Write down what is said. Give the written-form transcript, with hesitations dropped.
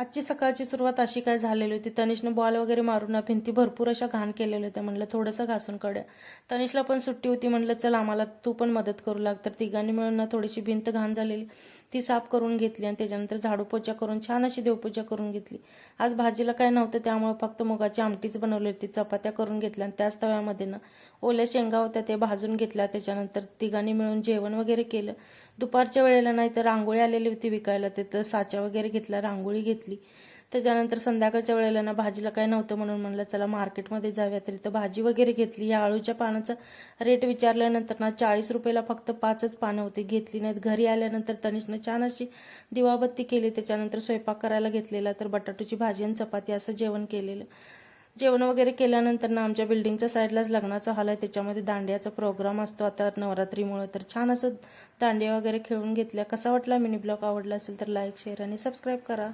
आजची सकाळची सुरुवात अशी काय झालेली होती. तनिषनं बॉल वगैरे मारून भिंती भरपूर अशा घाण केलेल्या होत्या. म्हणलं थोडंसं घासून काढूया. तनिषला पण सुट्टी होती. म्हणलं चल आम्हाला तू पण मदत करू लाग. तर तिघांनी मिळून ना थोडीशी भिंत घाण झालेली ती साफ करून घेतली आणि त्याच्यानंतर झाडू पोचा करून छान अशी देवपूजा करून घेतली. आज भाजीला काय नव्हतं त्यामुळे फक्त मुगाची आमटीच बनवली होती. चपात्या करून घेतल्या आणि त्याच तव्यामध्ये ना ओल्या शेंगा होत्या ते भाजून घेतल्या. त्याच्यानंतर तिघांनी मिळून जेवण वगैरे केलं. दुपारच्या वेळेला नाही तर रांगोळी आलेली होती विकायला. तिथं साचा वगैरे घेतला, रांगोळी घेतली. त्याच्यानंतर संध्याकाळच्या वेळेला ना भाजीला काय नव्हतं म्हणून म्हणलं चला मार्केटमध्ये जाऊया. तर इथं भाजी वगैरे घेतली. या आळूच्या पानाचा रेट विचारल्यानंतर ना 40 रुपयाला फक्त 5च पानं होती. घेतली नाहीत. घरी आल्यानंतर तनिषनं छान अशी दिवाबत्ती केली. त्याच्यानंतर स्वयंपाक करायला घेतलेला. तर बटाटूची भाजी आणि चपाती असं जेवण केलेलं. जेवण वगैरे केल्यानंतर ना आमच्या बिल्डिंगच्या साईडलाच लग्नाचा हॉल आहे. त्याच्यामध्ये दांडियाचा प्रोग्राम असतो आता नवरात्रीमुळे. तर छान असं दांडिया वगैरे खेळून घेतल्या. कसा वाटला मिनी ब्लॉग? आवडला असेल तर लाईक, शेअर आणि सबस्क्राईब करा.